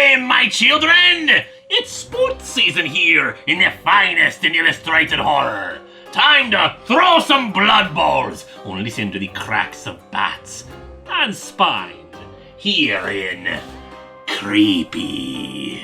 time, my children! It's sports season here in the finest in illustrated horror. Time to throw some blood bowls or listen to the cracks of bats and spine here in Creepy.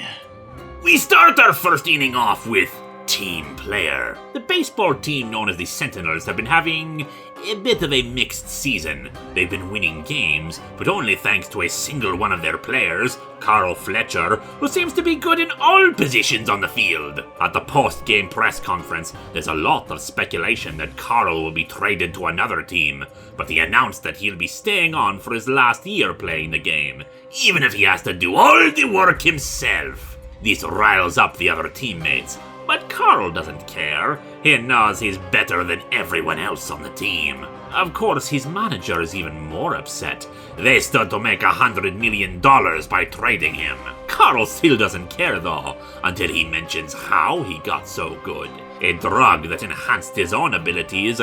We start our first inning off with Team Player. The baseball team known as the Sentinels have been having a bit of a mixed season. They've been winning games, but only thanks to a single one of their players, Carl Fletcher, who seems to be good in all positions on the field. At the post-game press conference, there's a lot of speculation that Carl will be traded to another team, but he announced that he'll be staying on for his last year playing the game, even if he has to do all the work himself. This riles up the other teammates, but Carl doesn't care. He knows he's better than everyone else on the team. Of course, his manager is even more upset. They stood to make $100 million by trading him. Carl still doesn't care though, until he mentions how he got so good. A drug that enhanced his own abilities,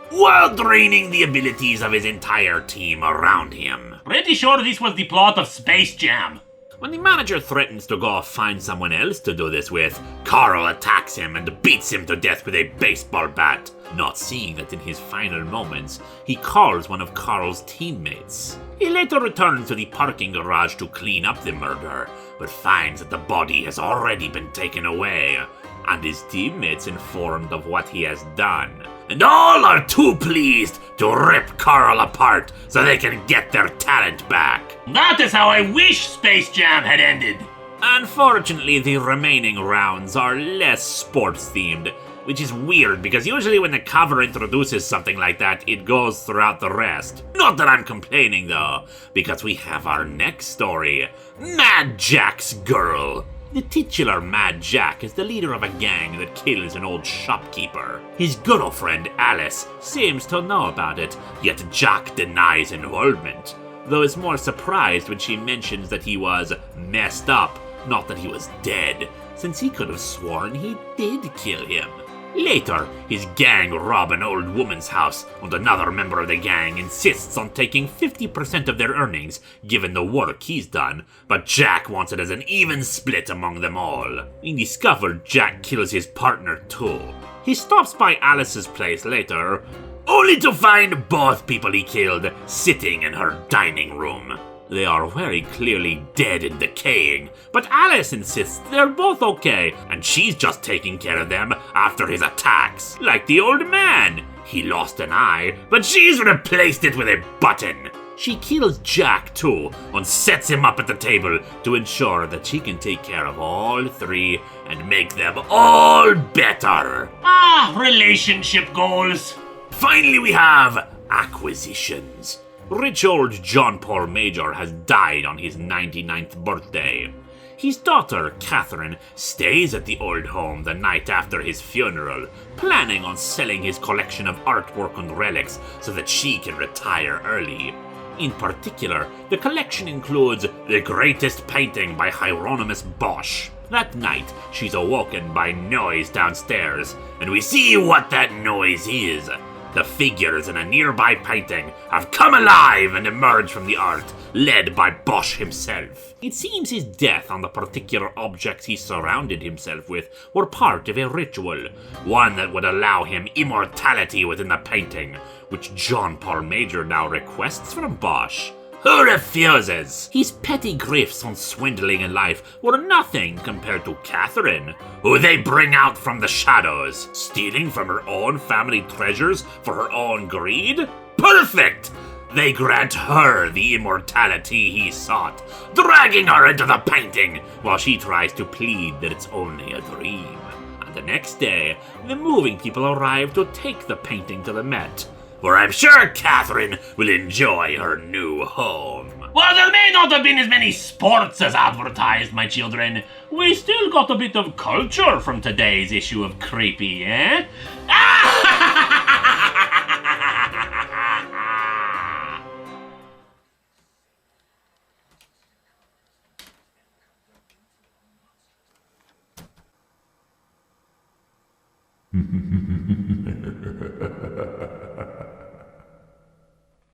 while draining the abilities of his entire team around him. Pretty sure this was the plot of Space Jam. When the manager threatens to go find someone else to do this with, Carl attacks him and beats him to death with a baseball bat, not seeing that in his final moments, he calls one of Carl's teammates. He later returns to the parking garage to clean up the murder, but finds that the body has already been taken away, and his teammates informed of what he has done. And all are too pleased to rip Carl apart so they can get their talent back. That is how I wish Space Jam had ended. Unfortunately, the remaining rounds are less sports-themed, which is weird because usually when the cover introduces something like that, it goes throughout the rest. Not that I'm complaining though, because we have our next story, Mad Jack's Girl. The titular Mad Jack is the leader of a gang that kills an old shopkeeper. His girlfriend, Alice, seems to know about it, yet Jack denies involvement, though is more surprised when she mentions that he was messed up, not that he was dead, since he could have sworn he did kill him. Later, his gang rob an old woman's house, and another member of the gang insists on taking 50% of their earnings, given the work he's done, but Jack wants it as an even split among them all. In the scuffle, Jack kills his partner too. He stops by Alice's place later, only to find both people he killed sitting in her dining room. They are very clearly dead and decaying, but Alice insists they're both okay, and she's just taking care of them after his attacks, like the old man. He lost an eye, but she's replaced it with a button. She kills Jack too, and sets him up at the table to ensure that she can take care of all three and make them all better. Ah, relationship goals. Finally, we have acquisitions. Rich old John Paul Major has died on his 99th birthday. His daughter, Catherine, stays at the old home the night after his funeral, planning on selling his collection of artwork and relics so that she can retire early. In particular, the collection includes the greatest painting by Hieronymus Bosch. That night, she's awoken by noise downstairs, and we see what that noise is. The figures in a nearby painting have come alive and emerged from the art, led by Bosch himself. It seems his death on the particular objects he surrounded himself with were part of a ritual, one that would allow him immortality within the painting, which John Paul Major now requests from Bosch. Who refuses? His petty grifts on swindling in life were nothing compared to Catherine, who they bring out from the shadows, stealing from her own family treasures for her own greed? Perfect! They grant her the immortality he sought, dragging her into the painting while she tries to plead that it's only a dream. And the next day, the moving people arrive to take the painting to the Met, where I'm sure Catherine will enjoy her new home. While there may not have been as many sports as advertised, my children, we still got a bit of culture from today's issue of Creepy, eh?